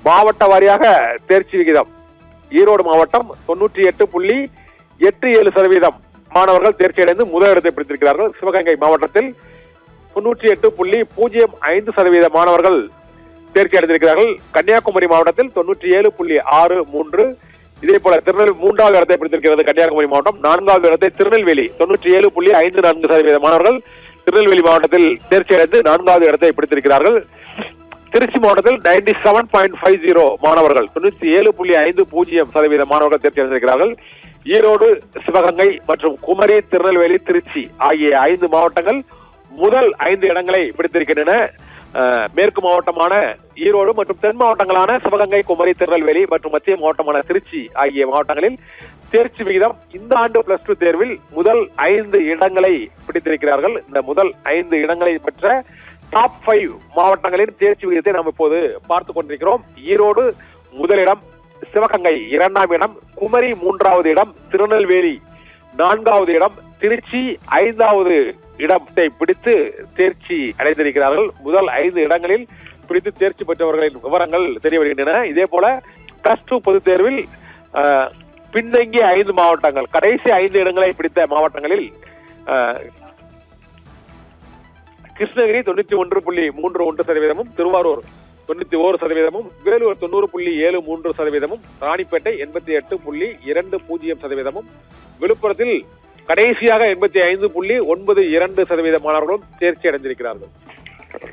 மாவட்ட வாரியாக தேர்ச்சி விகிதம் ஈரோடு மாவட்டம் 98.87% மாணவர்கள் தேர்ச்சி அடைந்து முதலிடத்தை பிடித்திருக்கிறார்கள். சிவகங்கை மாவட்டத்தில் 98.05% மாணவர்கள் தேர்ச்சி அடைந்திருக்கிறார்கள். கன்னியாகுமரி மாவட்டத்தில் 97.63. இதே போல திருநெல்வேலி 3வது இடத்தை பிடித்திருக்கிறது கன்னியாகுமரி மாவட்டம். 4வது இடத்தை திருநெல்வேலி 97.54% மாணவர்கள் திருநெல்வேலி மாவட்டத்தில் தேர்ச்சி அடைந்து 4வது இடத்தை பிடித்திருக்கிறார்கள். திருச்சி மாவட்டத்தில் 97.50 மாணவர்கள் 97.50% மாணவர்கள் தேர்ச்சி அடைந்திருக்கிறார்கள். ஈரோடு, சிவகங்கை மற்றும் குமரி, திருநெல்வேலி, திருச்சி ஆகிய 5 மாவட்டங்கள் முதல் 5 இடங்களை பிடித்திருக்கின்றன. மேற்கு மாவட்டமான ஈரோடு மற்றும் தென் மாவட்டங்களான சிவகங்கை, குமரி, திருநெல்வேலி மற்றும் மத்திய மாவட்டமான திருச்சி ஆகிய மாவட்டங்களில் தேர்ச்சி விகிதம் இந்த ஆண்டு +2 தேர்வில் முதல் 5 இடங்களை பிடித்திருக்கிறார்கள். இந்த முதல் 5 இடங்களை பெற்ற டாப் 5 மாவட்டங்களின் தேர்ச்சி விகிதத்தை நாம் இப்போது பார்த்துக் கொண்டிருக்கிறோம். ஈரோடு முதலிடம், சிவகங்கை 2ஆம் இடம், குமரி 3வது இடம், திருநெல்வேலி 4வது இடம், திருச்சி 5வது இடத்தை பிடித்து தேர்ச்சி அடைந்திருக்கிறார்கள். முதல் 5 இடங்களில் பிடித்து தேர்ச்சி பெற்றவர்களின் விவரங்கள் தெரிய வருகின்றன. இதே போல +2 பொதுத் தேர்வில் பின்தங்கிய 5 மாவட்டங்கள், கடைசி 5 இடங்களை பிடித்த மாவட்டங்களில் கிருஷ்ணகிரி 91.31%, திருவாரூர் 91%, வேலூர் 90.73%, ராணிப்பேட்டை 88.20%, விழுப்புரத்தில் கடைசியாக 85.92% மாணவர்களும் தேர்ச்சி அடைந்திருக்கிறார்கள்.